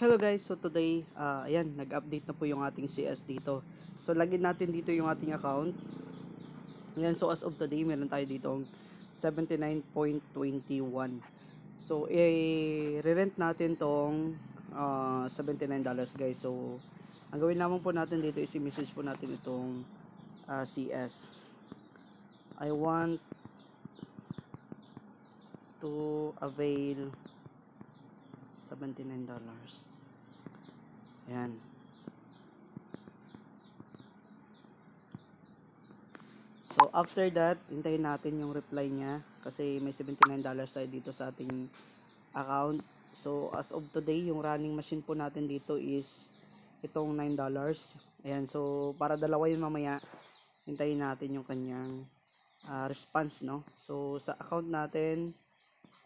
Hello guys, so today, ayan, nag-update na po yung ating CS dito. So, lagyan natin dito yung ating account. Ayan, so as of today, meron tayo ditong 79.21. So, i-rent natin tong $79 guys. So, ang gawin naman po natin dito is i-message po natin itong CS. I want to avail $79. Ayan. So, after that, hintayin natin yung reply niya kasi may $79 tayo dito sa ating account. So, as of today, yung running machine po natin dito is itong $9. Ayan. So, para dalawa yun mamaya, hintayin natin yung kanyang response, no? So, sa account natin,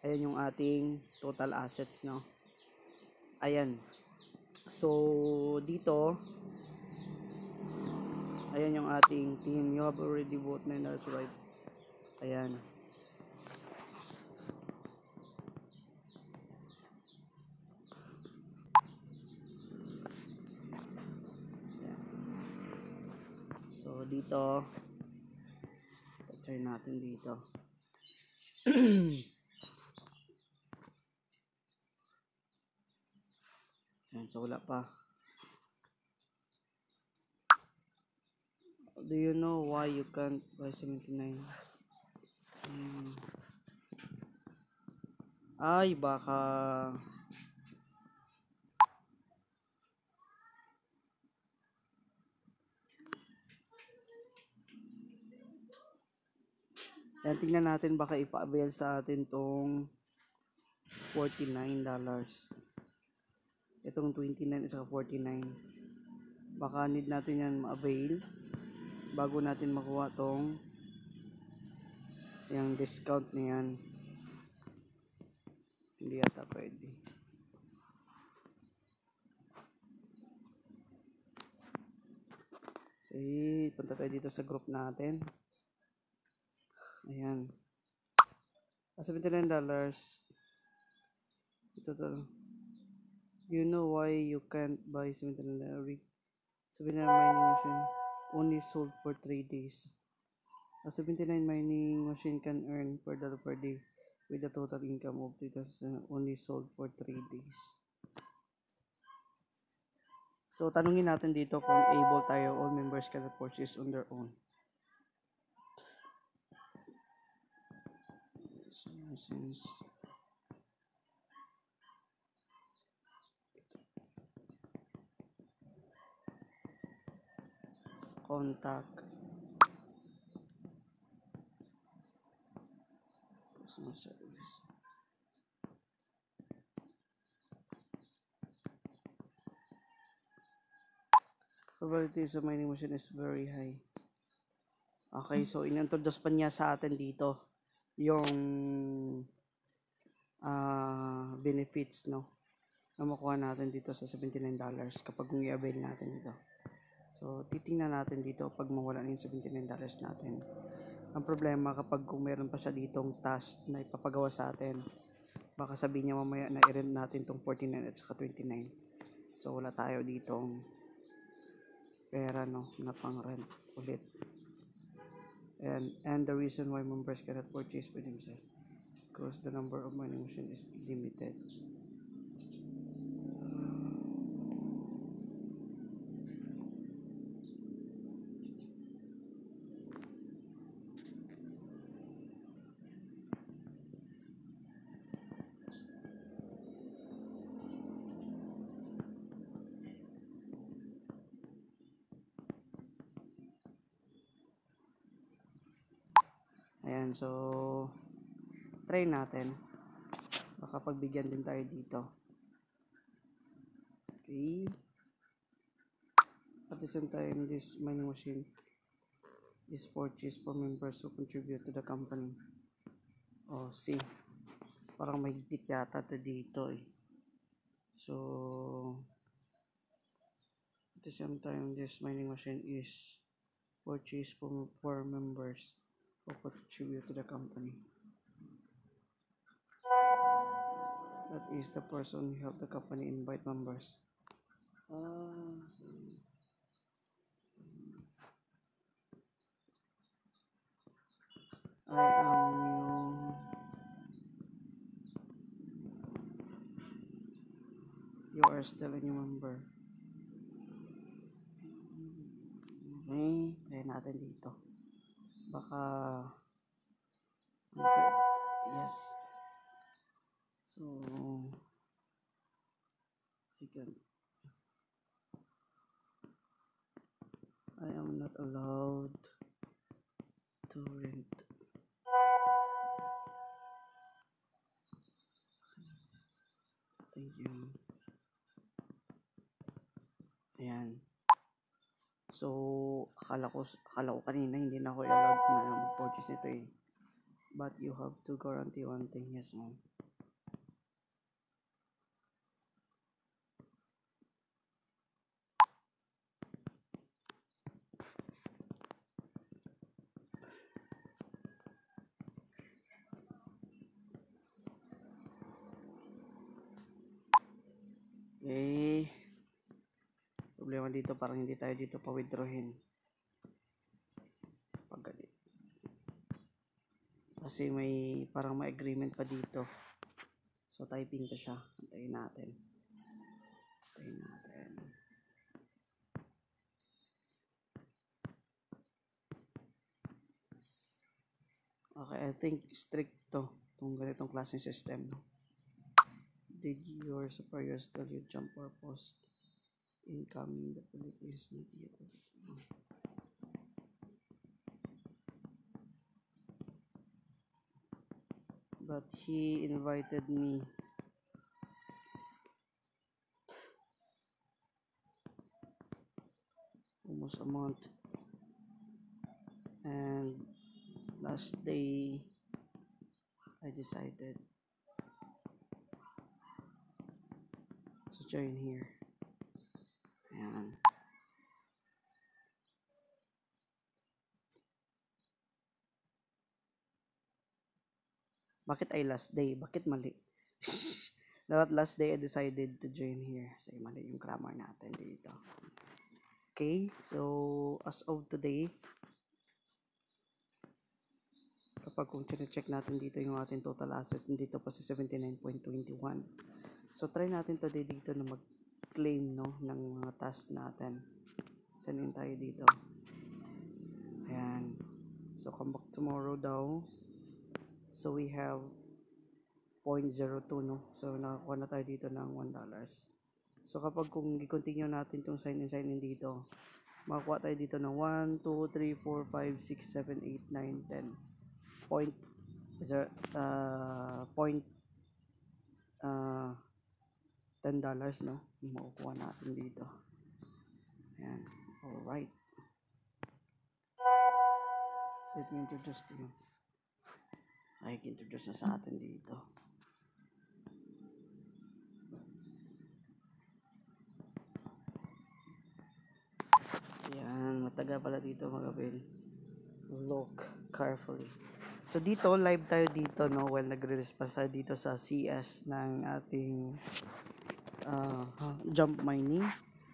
ayan yung ating total assets, no? Ayan. So, dito, ayan yung ating team. You have already voted $9, right? Ayan. So, dito, try natin dito. Ayan, so wala pa. Do you know why you can't buy 79? Ay, baka yan, tingnan natin baka ipa-avail sa atin tong $49. Itong 29 at saka 49. Baka need natin yan ma-avail bago natin makuha tong yung discount na yan. Hindi yata pwede. Okay, punta tayo dito sa group natin. Ayan. $79. Ito to. You know why you can't buy $79 mining machine only sold for 3 days. A 79 mining machine can earn $4 per day with a total income of $3,000 only sold for 3 days. So, tanungin natin dito kung able tayo, all members can purchase on their own. So, since contact customer service. Probability sa mining machine is very high. Okay, so inintroduce pa niya sa atin dito yung benefits, no, na makuha natin dito sa $79 kapag i-avail natin dito. So, titingnan natin dito pag mawala na yung $79 natin. Ang problema kapag kung meron pa siya ditong task na ipapagawa sa atin, baka sabihin niya mamaya na i-rent natin tong 49 at saka 29. So, wala tayo ditong pera, no, na pang rent ulit. And the reason why members cannot purchase by themselves because the number of mining machine is limited. Ayan, so try natin. Baka pagbigyan din tayo dito. Okay. At the same time, this mining machine is purchased for members who contribute to the company. Oh, see. Parang may higpit yata to dito eh. So, at the same time, this mining machine is purchased for members who contribute to the company. That is the person who helped the company invite members. I am yung... You are still a new member. Okay, try natin dito. Baka... Okay. Yes. So... I am not allowed to rent. Thank you. Ayan. So, akala ko kanina hindi na ako allowed na mag-purchase ito eh. But you have to guarantee one thing. Yes, ma'am. Okay. Problema dito, parang hindi tayo dito pa-withdrawin. Paggalit. Kasi parang may agreement pa dito. So, typing ko siya. Antayin natin. Okay, I think strict to. Itong ganitong klaseng system, no? Did your superiors tell you jump or post incoming the Philippines not yet? But he invited me. Almost a month. And last day I decided to join here. Ayan. Bakit ay last day? Bakit mali? Dapat last day I decided to join here. So mali yung grammar natin dito. Okay, so as of today, kapag kung check natin dito yung ating total assets, dito pa sa 79.21. So try natin today dito na mag-claim, no, ng mga task natin. Sendin tayo dito. Ayan. So come back tomorrow daw. So we have 0.02, no? So nakakuha na tayo dito ng $1. So kapag kung i-continue natin itong sign in dito, makakuha tayo dito ng 1, 2, 3, 4, 5, 6, 7, 8, 9, 10. Point $10, no? Makukuha natin dito. Ayan. Alright. Let me introduce to you. Ay, introduce na sa atin dito. Ayan. Matagal pala dito mga kapil. Look carefully. So dito, live tayo dito, no, while nagre-response tayo dito sa CS ng ating jump mining.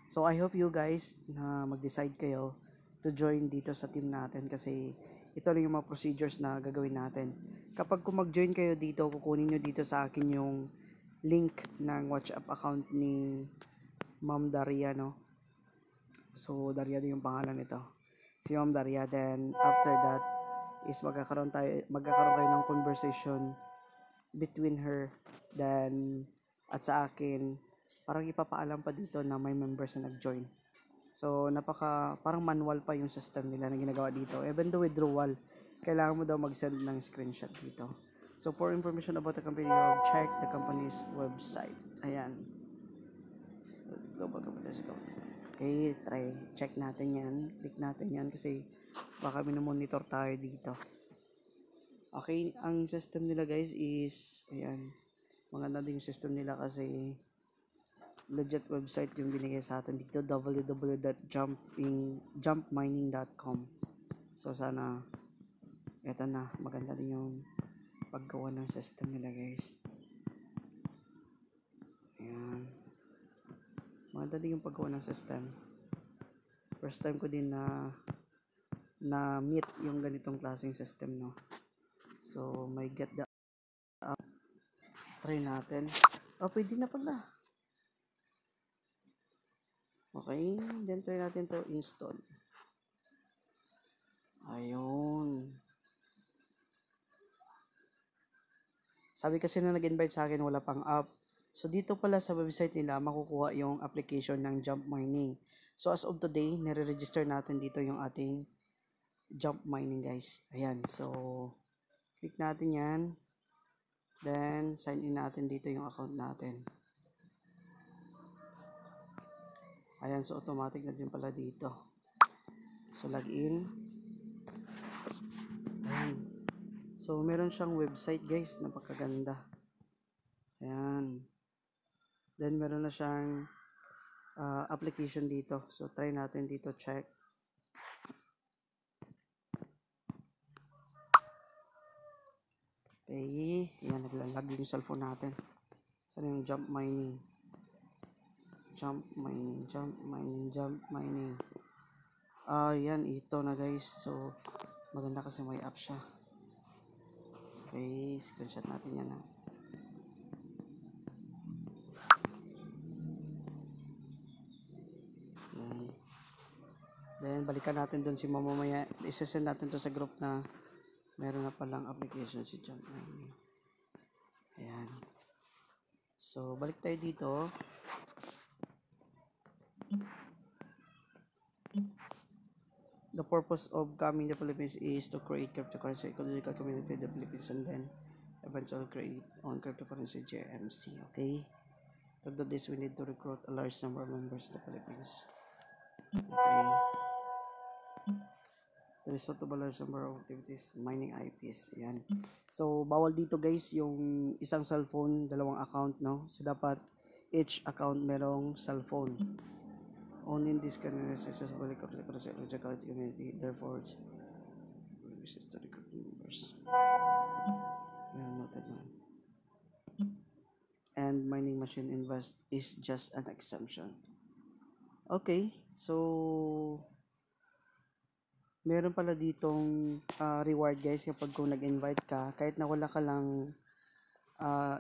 So I hope you guys na mag-decide kayo to join dito sa team natin kasi ito lang yung mga procedures na gagawin natin. Kapag kung mag-join kayo dito, kukunin nyo dito sa akin yung link ng WhatsApp account ni Ma'am Daria, no? So Daria din yung pangalan nito. Si Ma'am Daria. Then after that is magkakaroon kayo ng conversation between her then at sa akin. Parang ipapaalam pa dito na may members na nag-join. So parang manual pa yung system nila na ginagawa dito. Even though withdrawal, kailangan mo daw mag-send ng screenshot dito. So for information about the company, you have check the company's website. Ayan. Global Companies. Okay, check natin yan. Click natin yan kasi baka minomonitor tayo dito. Okay, ang system nila guys is, ayan, maganda din yung system nila kasi legit website yung binigay sa atin dito, www.jumpmining.com. So sana eto na, maganda din yung paggawa ng system nila guys. madali yung paggawa ng system. First time ko din na meet yung ganitong klaseng system, no. So may get the try natin. Pwede na pala. Okay, then try natin to install. Ayun. Sabi kasi na nag-invite sa akin, wala pang app. So dito pala sa website nila makukuha yung application ng Jump Mining. So as of today, nire-register natin dito yung ating Jump Mining, guys. Ayan, so click natin yan. Then sign in natin dito yung account natin. Ayan, so automatic na din pala dito. So login. Ayan. So meron siyang website, guys, napakaganda. Ayan. Then meron na siyang application dito. So try natin dito, check. Okay, ayan, naglalag yung cellphone natin. Saan yung Jump Mining? Jump Mining, Jump Mining, Jump Mining. Yan, ito na, guys. So maganda kasi may app siya. Okay, screenshot natin yan. Then balikan natin dun si mamamaya. Isesend natin to sa group na meron na palang application si Jump Mining. Ayan. So balik tayo dito. The purpose of coming to the Philippines is to create cryptocurrency ecological community in the Philippines and then eventually create on cryptocurrency JMC. Okay. To do this, we need to recruit a large number of members in the Philippines. Okay. The result of a large number of activities, mining IPs. Ayan. So, bawal dito, guys, yung isang cellphone, dalawang account, no? So, dapat each account merong cellphone. Only in this can successfully community. Therefore, wishes to recruit members. Well noted, man. And mining machine invest is just an exemption. Okay, so meron pala ditong reward, guys, kapag kung nag-invite ka, kahit na wala ka lang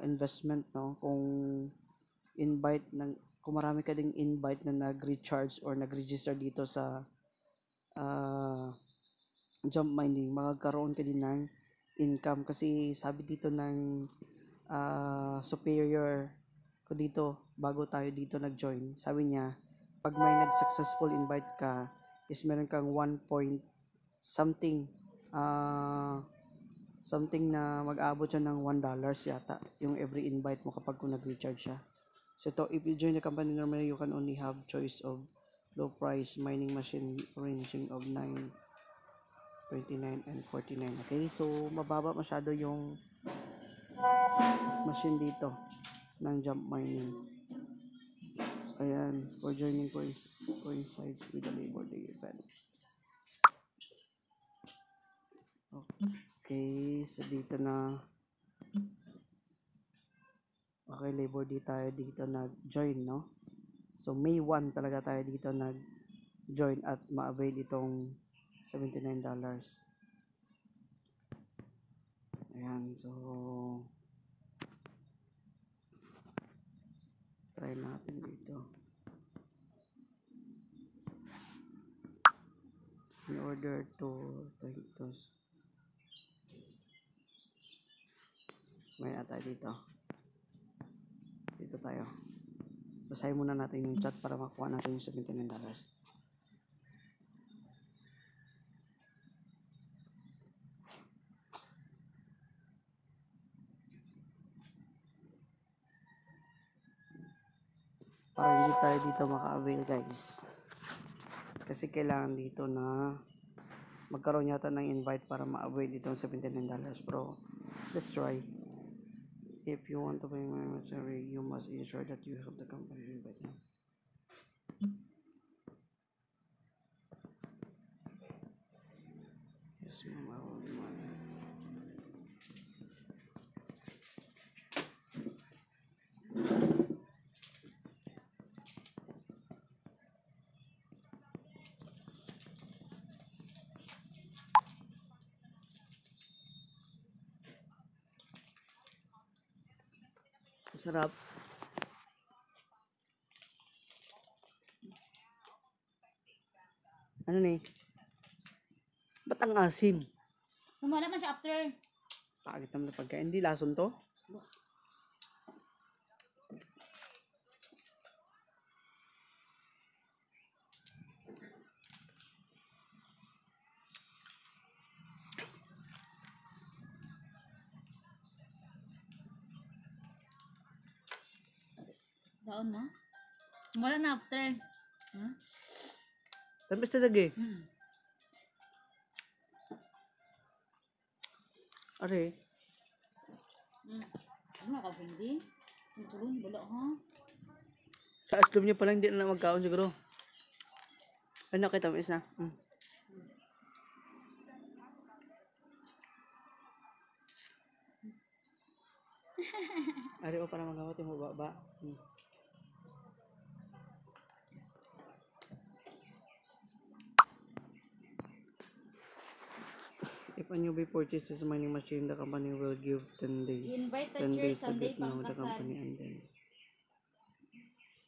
investment, no, kung marami ka ding invite na nag-recharge or nag-register dito sa Jump Mining, magkakaroon ka din ng income. Kasi sabi dito ng superior ko dito, bago tayo dito nag-join, sabi niya, pag may nag-successful invite ka, is meron kang 1 point something na mag-aabot siya ng $1 yata yung every invite mo kapag kung nag-recharge siya. So ito, if you join the company normally, you can only have choice of low price mining machine ranging of 9, 29 and 49. Okay, so mababa masyado yung machine dito ng Jump Mining. Ayan, for joining coincides with the Labor Day event. Okay, so dito na. Okay, Labor Day tayo dito nag-join, no? So May 1 talaga tayo dito nag-join at ma-avail itong $79. Ayan, so try natin dito. In order to take those, may na tayo dito. Dito tayo. Basahin muna natin yung chat para makuha natin yung $79. Para hindi tayo dito maka-avail, guys. Kasi kailangan dito na magkaroon yata ng invite para ma-avail itong $79. Bro, let's try. If you want to buy my salary, you must ensure that you have the company invite now. Yes, ma'am, I will be money. Sarap. Ano ni? Ba't ang asim? Wala man siya after. Pagit naman na pagkain. Hindi lason to? Daon no? Wala na after. Huh? Tamis na lagi. Are. Ano ka hindi? Tulong wala ha. Sa aslom niya pala hindi na magkaon siguro. Ano kita tamis na? Are o para magawat yung baba. If a newbie purchases mining machine, the company will give 10 days. Invite 10 days to Sunday get know the pangkasal. company and then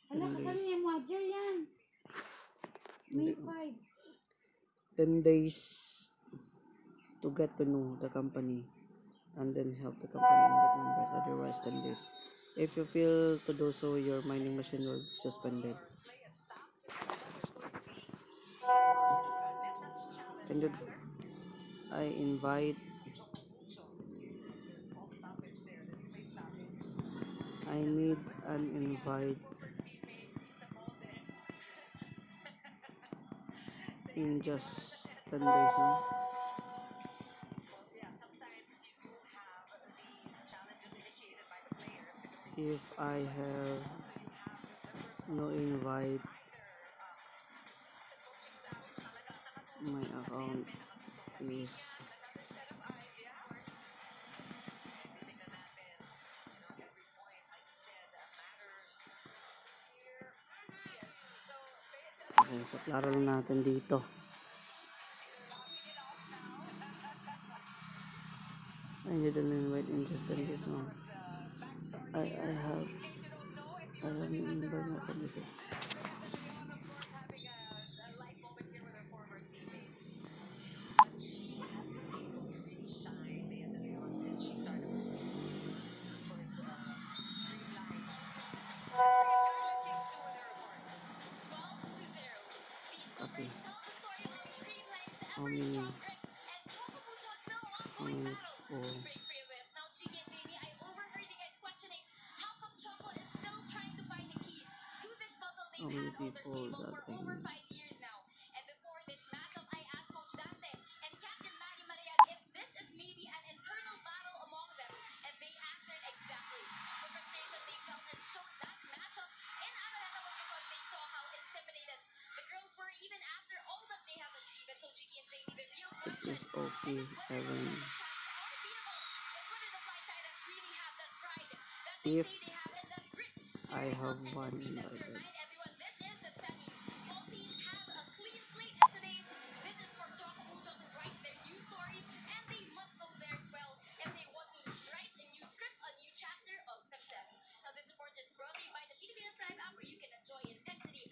Wala kasal niya mo Adjer yan. May 5. 10 days to get to know the company and then help the company invite members. Otherwise 10 days. If you fail to do so, your mining machine will be suspended. And then I need an invite in just 10 days. If I have no invite, my account is okay, so klaro lang natin dito. I need an invite in just 10 days now. I have no invite na promises. Okay. How many? How many people that I need? It is okay, Evan. If I have one invited.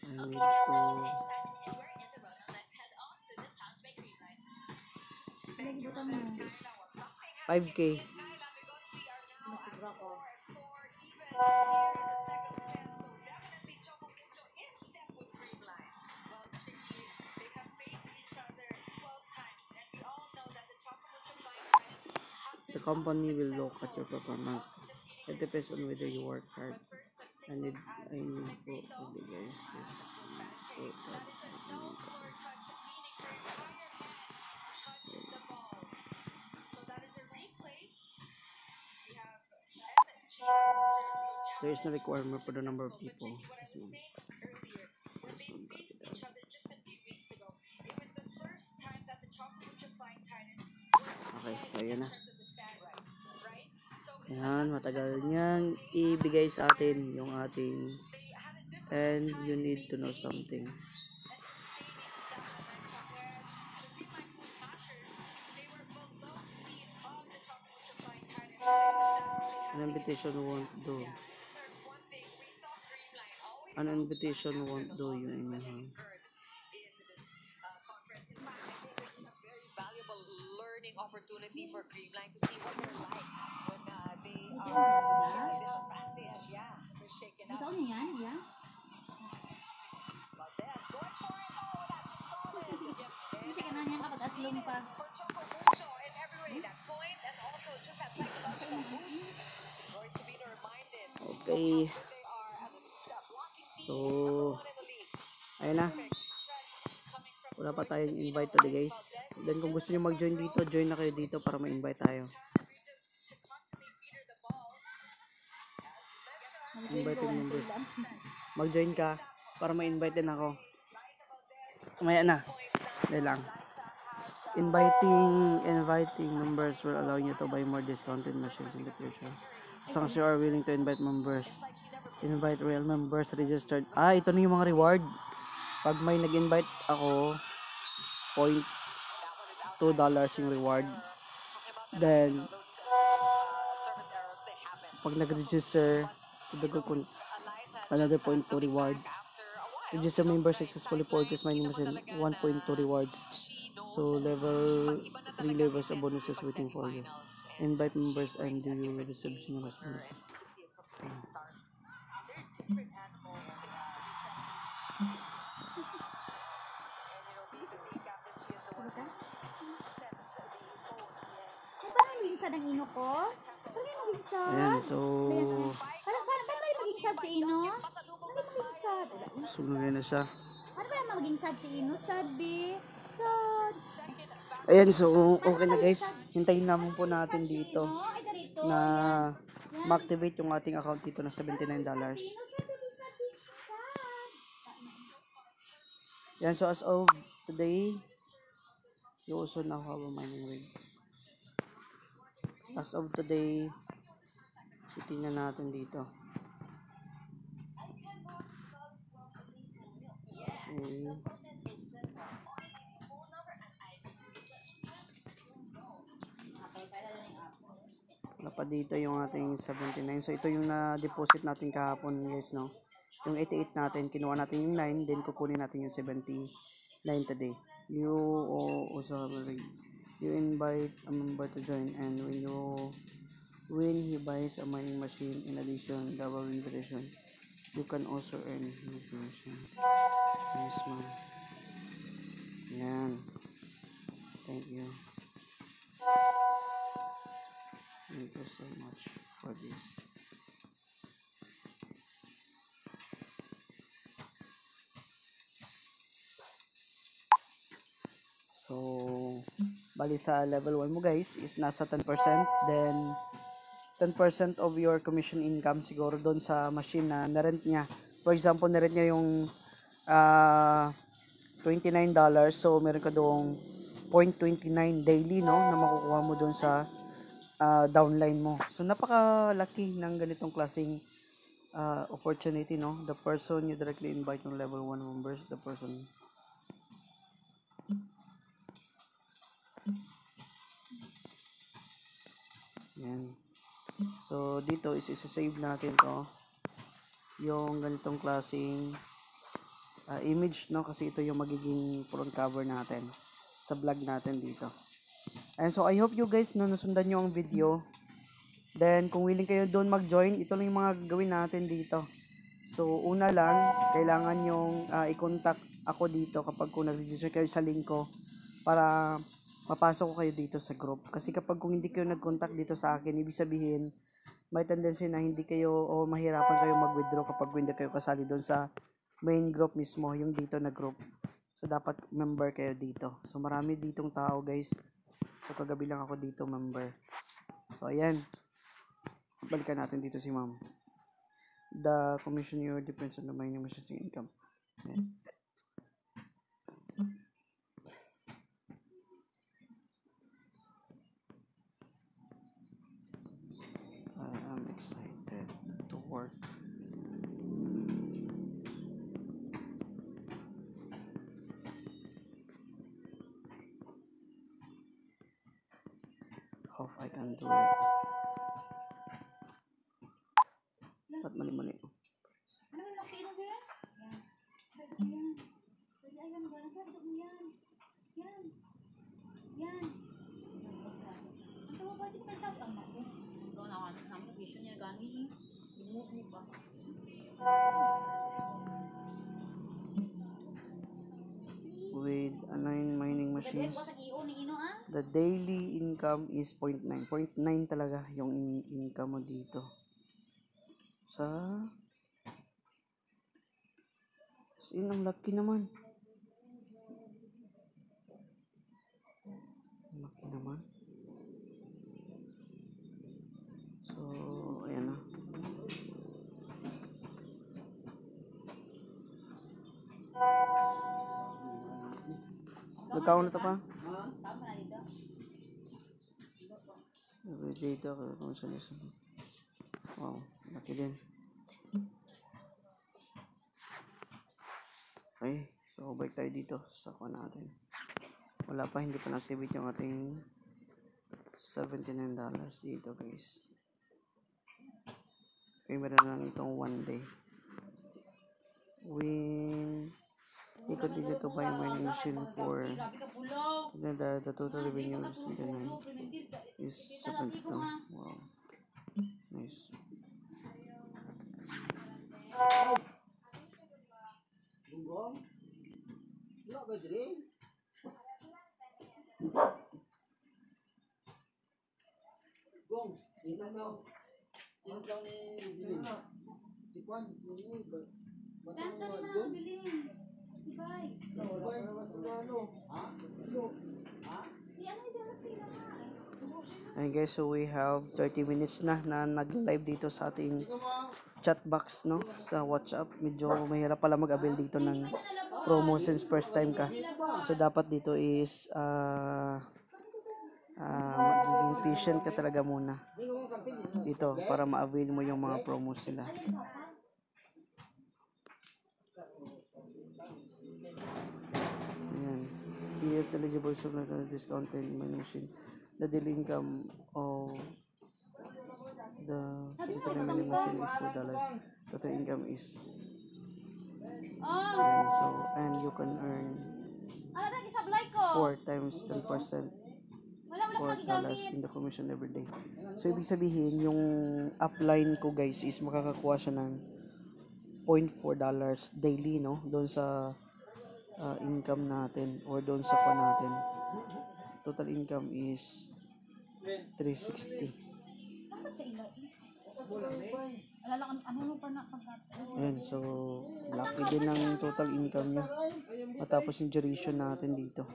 I need to 5K. The company will look at your performance. It depends on whether you work hard. I need to oblige this so that there is no requirement for the number of people. This one copy that. Okay, so yan na. Ayan, matagal niyang ibigay sa atin yung ating and you need to know something. An invitation won't do. An invitation won't do you any harm. Valuable learning opportunity for Creamline to see what they're like when they Ito are ang diba? at a disadvantage. Yeah, they're shaken Ito up. niya yan, yeah? Valdez going for it. Oh, that's solid. Hindi siya kanahan yan kapag aslong pa. For Choco Mucho in every way. That point and also just that psychological boost. Royce to be reminded Okay. they are as a blocking team. So, Number 1 in the league. ayun na. Coming from Wala pa Royce tayong Tavino, invite today right? guys. Valdez Then kung gusto nyo mag-join dito, join na kayo dito para ma-invite tayo. Invite members. Mag-join ka para ma-invite din ako. Maya na. Dahil lang. Inviting members will allow you to buy more discounted machines in the future. As long as you are willing to invite members. Invite real members registered. Ito na yung mga reward. Pag may nag-invite ako, $0.2 yung reward. Then, pag nag-register, another $0.2 reward. Register member successfully purchase mining machine, $1.2 rewards. So, level 3 levels of bonuses waiting for you. Invite members and you will receive generous bonuses. Parang maging sad ang ino ko? Parang maging sad? Ayan, so, Parang maging sad si Ino? Parang maging sad? sumugay na siya. Parang maging sad si Ino? Sad, be? Sad. Ayan, so, okay na guys. Hintayin naman po natin dito Ay, darito. na ma-activate yung ating account dito na $79. Ino, sad, be, sad. Yan, so as of today, you also now have a mining rig. As of today, titingnan natin dito. Okay. Wala pa dito yung ating 79. So ito yung na-deposit natin kahapon guys, no? Yung 88 natin, kinuha natin yung 9, then kukunin natin yung 79 today. You also have a rig. You invite a member to join, and when he buys a mining machine in addition double invitation, you can also earn invitation. Yes, ma'am. Yan. Thank you. Thank you so much for this. So, bali sa level 1 mo guys is nasa 10%. Then, 10% of your commission income siguro doon sa machine na narent niya. For example, narent niya yung $29. So, meron ka doong 0.29 daily, no, na makukuha mo doon sa downline mo. So, napakalaki ng ganitong klaseng opportunity, no. The person you directly invite yung level 1 members, the person yan. So, dito is isa-save natin to yung ganitong klaseng image, no, kasi ito yung magiging front cover natin sa vlog natin dito. And so, I hope you guys na nasundan nyo ang video. Then, kung willing kayo doon mag-join, ito lang yung mga gawin natin dito. So, una lang, kailangan yung i-contact ako dito kapag kung nag-register kayo sa link ko para mapasok ko kayo dito sa group. Kasi kapag kung hindi kayo nag-contact dito sa akin, ibig sabihin, may tendency na hindi kayo o mahirapan kayo mag-withdraw kapag hindi kayo kasali doon sa main group mismo, yung dito na group. So, dapat member kayo dito. So, marami ditong tao guys. So, kagabi lang ako dito member. So, ayan. Balikan natin dito si ma'am. The commission year depends on the mining machine's income. Ayan. I am excited to work. Hope I can do it. Ba't mali-mali? Ano yung si Ino, be? Ayan. Pwede, ayan, ba? Nagkakita mo yan. Yan. Yan. Ang tawa ba? Di ba kayo tapos? Ang naku. Ikaw na kami. Ang vision niya gani eh. Remove mo ba? With a 9 mining Pwede, machines, bukas ang iyo ni Ino ah. the daily income is 0.9. 0.9 talaga yung income mo dito. Sa... As in, ang laki naman. Ang laki naman. So, ayan na. Nagkaon na ito pa? Tama na dito. Dito ako kung saan isa. Wow, laki din. Okay, so balik tayo dito sa kuha natin. Wala pa, hindi pa na-activate yung ating $79 dito guys. Okay, meron lang itong 1 day. When we continue to buy mining machine for the total revenue is 72. Wow, nice. Kanto na lang bilhin. Si Bay. Di ano yung sila nga. And guys, so we have 30 minutes na nag-live dito sa ating chat box, no, sa WhatsApp. Medyo mahirap pala mag-avail dito ng promo since first time ka. So dapat dito is magiging patient ka talaga muna dito para ma-avail mo yung mga promos nila. Ayan. If eligible so na discounted money machine, the daily income of the total money machine is $4. Total income is ayan, so and you can earn Ano na isablay ko? 4 times 10%. Wala ko $4 gigamit. in the commission every day. So, ibig sabihin, yung upline ko guys is makakakuha siya ng $0.4 daily, no? Doon sa income natin or doon sa pa natin. Total income is $360. Bakit sa ila? Alala ka, ano pa na pagkata? Ayan, so, laki din ng total income niya. Matapos yung duration natin dito.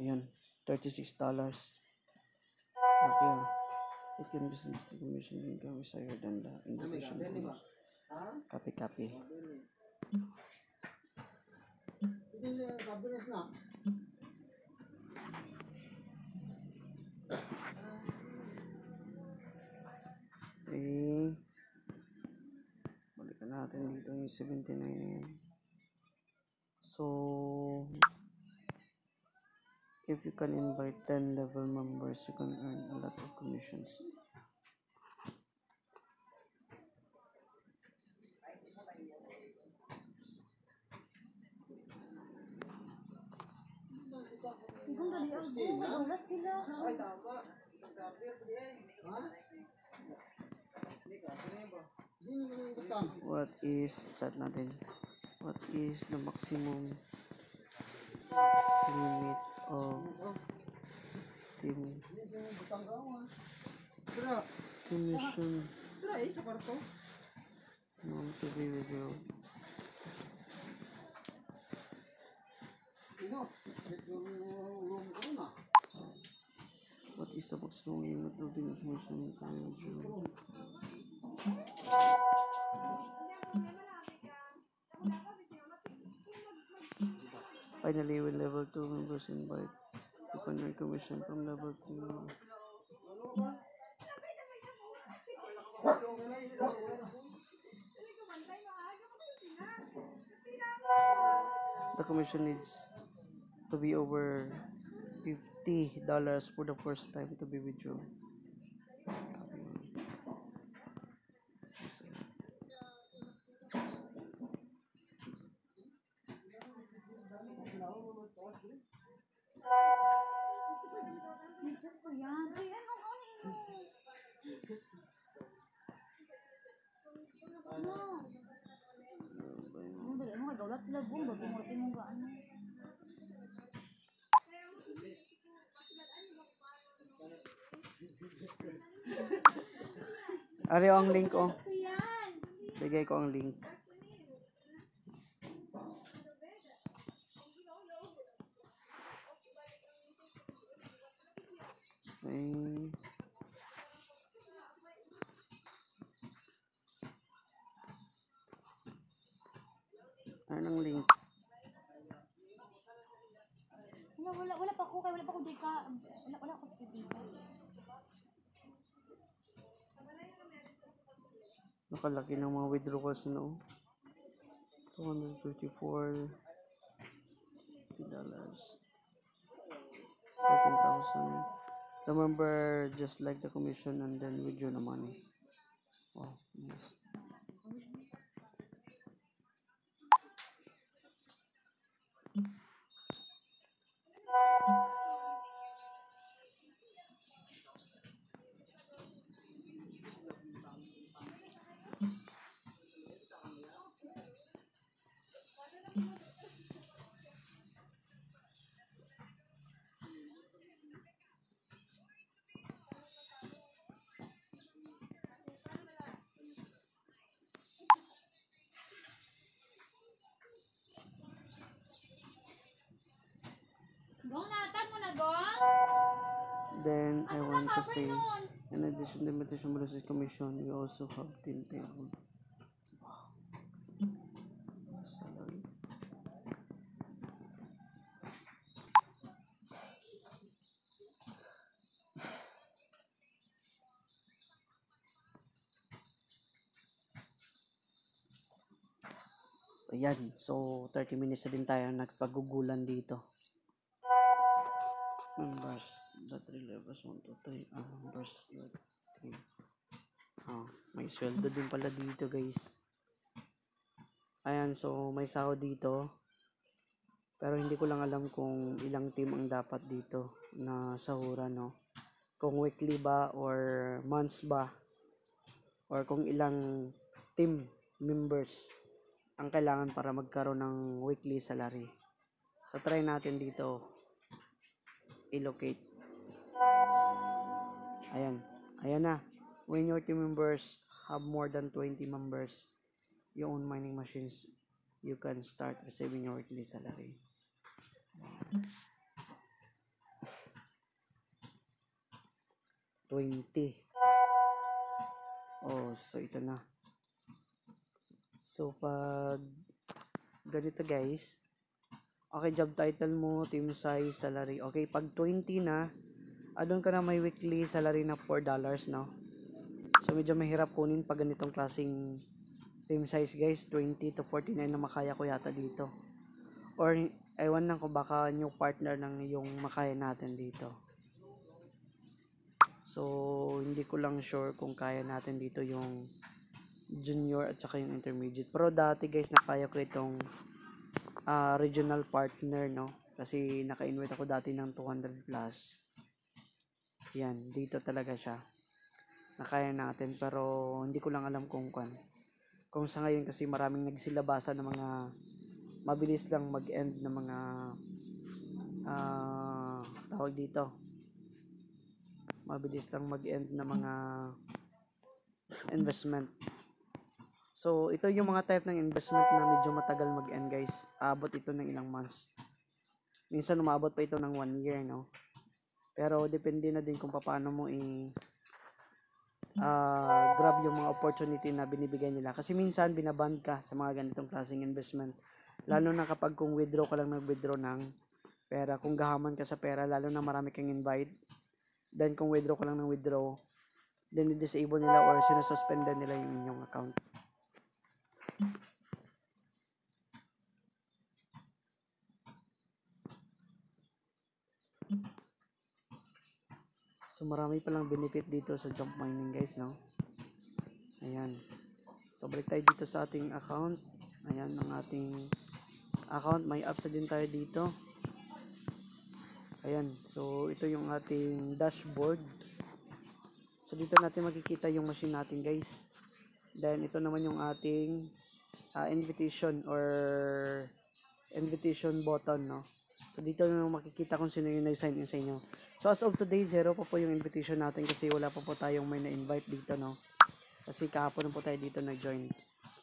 Ayan, $36. Laki yan. It can be since the commission income is higher than the invitation bonus. Copy. Okay. Balikan natin dito yung 79 na yan. So, if you can invite 10 level members, you can earn a lot of commissions. Ibang dali ang ulat sila. What is chat natin? What is the maximum limit of team commission to be withdrawn? What is the maximum limit of the commission to be withdrawn? Finally, when level 2 members invite, you can earn commission from level 3. The commission needs to be over $50 for the first time to be withdrawn. Mistress ko yan. Ay, ano? Ano? Ano dali mo gawlat sila bung bago mo rin mo gaano. Ari ang link oh. Ko yan. Bigay ko ang link. Okay. Anong link? Wala pa ako kay wala pa ako dika. Wala ako dika. Nakalaki ng mga withdrawals no. $254 $50 $13,000. Remember, just like the commission and then withdraw the money. Wow, yes. Gong natag mo na gong. Then I Asa want to na-cover say, nun? in addition to the invitation bonuses commission, we also have 10 payroll. Wow. Salary. Ayan, so 30 minutes na din tayo nagpagugulan dito. Members, battery levels 1 to 3. Members, 3. May sweldo din pala dito guys. Ayan, so may sahod dito. Pero hindi ko lang alam kung ilang team ang dapat dito na sahuran, no? Kung weekly ba or months ba. Or kung ilang team members ang kailangan para magkaroon ng weekly salary. So try natin dito i-locate. Ayan na. When your team members have more than 20 members, you own mining machines, you can start receiving your weekly salary. $20. Oh, so ito na. So pag ganito guys, okay, job title mo, team size, salary. Okay, pag 20 na, doon ka na may weekly salary na $4, no? So medyo mahirap kunin pag ganitong klaseng team size guys, 20 to 49 na makaya ko yata dito. Or ewan lang ko baka new partner ng yung makaya natin dito. So hindi ko lang sure kung kaya natin dito yung junior at saka yung intermediate. Pero dati guys, nakaya ko itong regional partner, no? Kasi naka-invite ako dati ng 200 plus. Yan, dito talaga siya. Nakaya natin, pero hindi ko lang alam kung sa ngayon kasi maraming nagsilabasa ng mga mabilis lang mag-end ng mga tawag dito. Mabilis lang mag-end ng mga investment. So, ito yung mga type ng investment na medyo matagal mag-end guys. Abot ito ng ilang months. Minsan umabot pa ito ng 1 year, no? Pero depende na din kung paano mo grab yung mga opportunity na binibigay nila. Kasi minsan binaband ka sa mga ganitong klaseng investment. Lalo na kapag kung withdraw ka lang nag-withdraw ng pera. Kung gahaman ka sa pera, lalo na marami kang invite. Then kung withdraw ka lang ng withdraw, then i-disable nila or sinususpendan nila yung inyong account. So marami palang benefit dito sa jump mining guys, no? Ayan. So balik tayo dito sa ating account. Ayan ang ating account. May apps din tayo dito. Ayan, so ito yung ating dashboard. So dito natin makikita yung machine natin, guys. Then ito naman yung ating invitation or invitation button, no. So dito na makikita kung sino yung nag-sign in sa inyo. So as of today, 0 pa po yung invitation natin kasi wala pa po tayong may na-invite dito, no. Kasi kahapon na po tayo dito nag-join.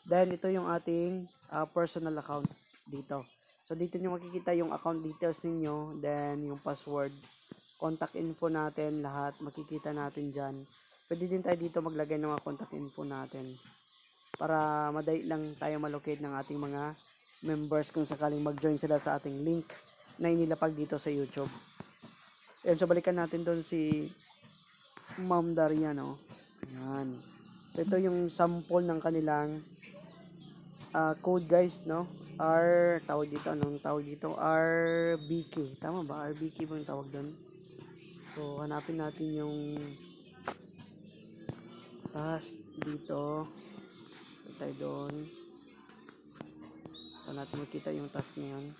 Then ito yung ating personal account dito. So dito nyo makikita yung account details ninyo, then yung password, contact info natin, lahat makikita natin dyan. Pwede din tayo dito maglagay ng mga contact info natin para madali lang tayo malocate ng ating mga members kung sakaling mag-join sila sa ating link na inilapag dito sa YouTube. Ayan, so balikan natin doon si Ma'am Daria, no. Ayan. So ito yung sample ng kanilang code, guys, no. Tawag dito, anong tawag dito? RBK. Tama ba? RBK ba yung tawag doon? So, hanapin natin yung task dito. So, tayo doon. So, natin makita yung task na yun.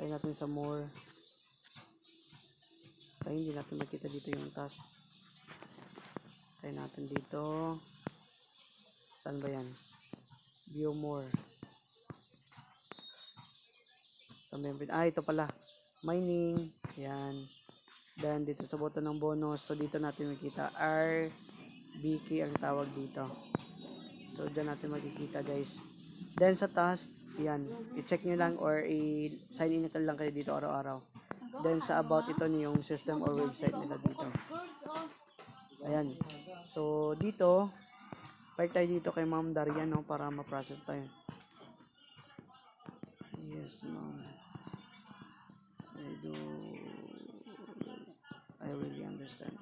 Tayo natin sa more. Tayo hindi natin makita dito yung task. Tayo natin dito. Saan ba yan? View more. Sa member. Ito pala. Mining. Yan. Then, dito sa button ng bonus. So, dito natin makikita. RBK ang tawag dito. So, dyan natin makikita, guys. Then, sa task, yan. I-check nyo lang or i-sign in lang kayo dito araw-araw. Then, sa about, ito nyo yung system or website nila dito. Ayan. So, dito, balik tayo dito kay Ma'am Daria, no, para ma-process tayo. Yes, ma'am. I really understand.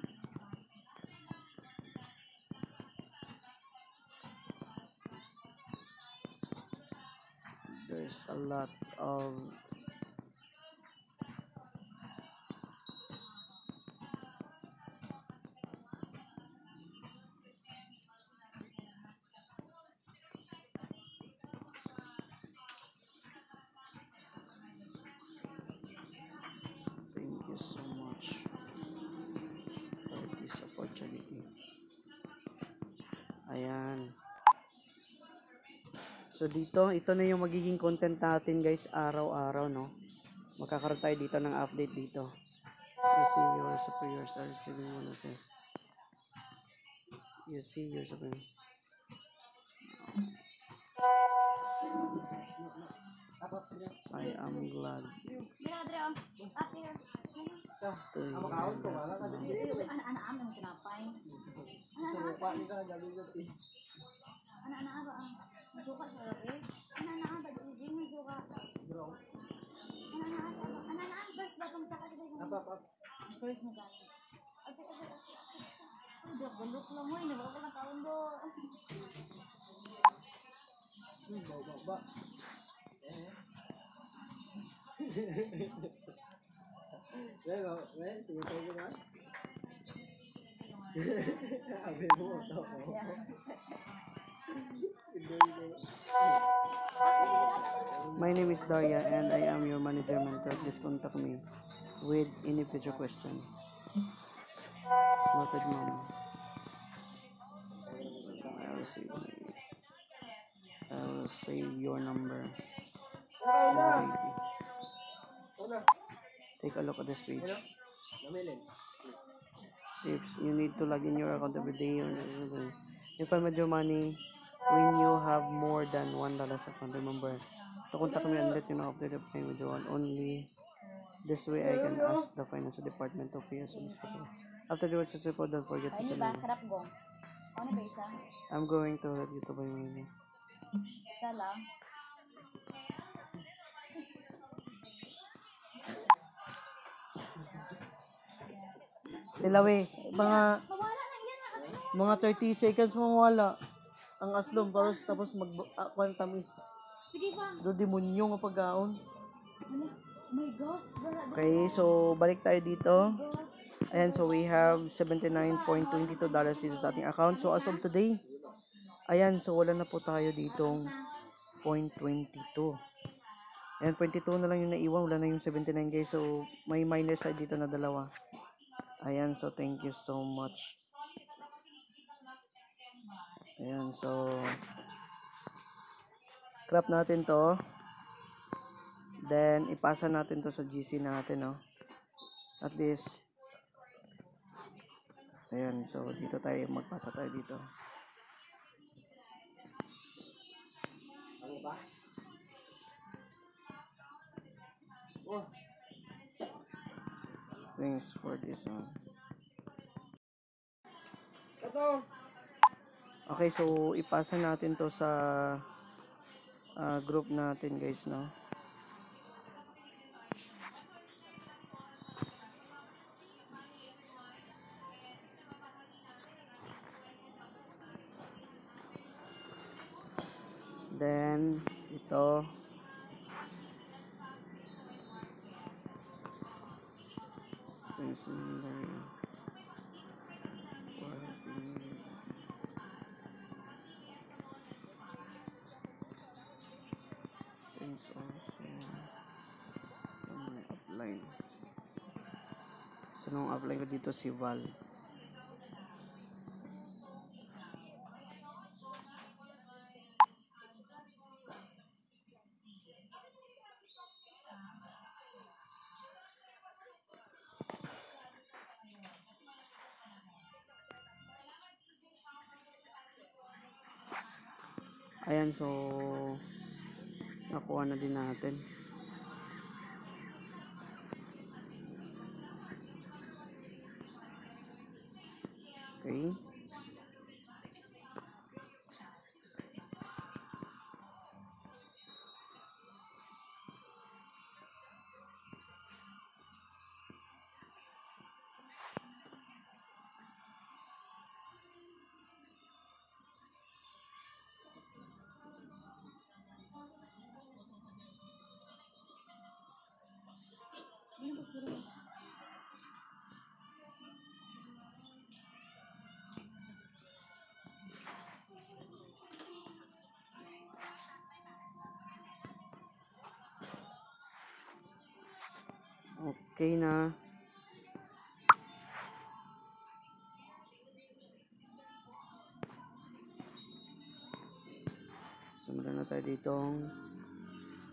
There's a lot of thank you so much for this opportunity. Ayan. So dito, ito na yung magiging content natin, guys, araw-araw, no. Magkakaroon tayo dito ng update dito. You see your superiors are receiving bonuses. You see your superiors. I am glad to hear that. My name is Daria and I am your manager mentor. Please contact me with any future question. Noted, ma'am. I will save your number. Take a look at this page. Tips: you need to log in your account every day. You can withdraw money when you have more than $1 account. Remember to contact me and let you know after the paying withdrawal. Only this way I can ask the financial department to pay as soon as possible. After the words, don't forget to send me. I'm going to help you to buy money. Isa lang. Tilawe, Mawala na yan. mga 30 seconds mawala ang aslom tapos tamis. Sige pa. Do demonyo nga pagkaon. My gosh. Okay, so balik tayo dito. Ayan, so we have $79.22 dito sa ating account. So as of today, ayan, so wala na po tayo ditong 0.22. Ayan, 22 na lang yung naiwan. Wala na yung 79 guys. So, may minor side dito na dalawa. Ayan, so thank you so much. Ayan, so crop natin to. Then, ipasa natin to sa GC natin, no? At least, ayan, so dito tayo, magpasa tayo dito. Thanks for this one. Okay, so ipasa natin to sa group natin guys, no? Then, ito. Ito yung similar. Things also. Upline. So, nung upline ko dito si Val. Ayan, so nakuha na din natin. Okay. Okay na. Sumunod na tayo ditong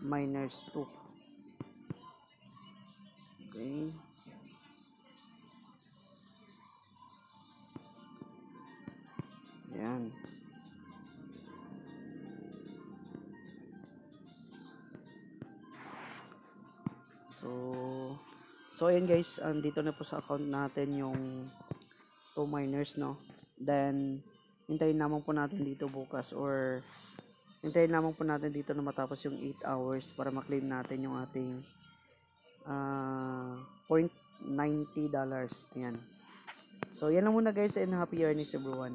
miners 2. Okay. Ayan. So ayan guys, dito na po sa account natin yung 2 miners, no? Then, hintayin naman po natin dito bukas or hintayin naman po natin dito na matapos yung 8 hours para maklaim natin yung ating $0.90. Ayan. So, yan lang muna guys and happy earnings everyone.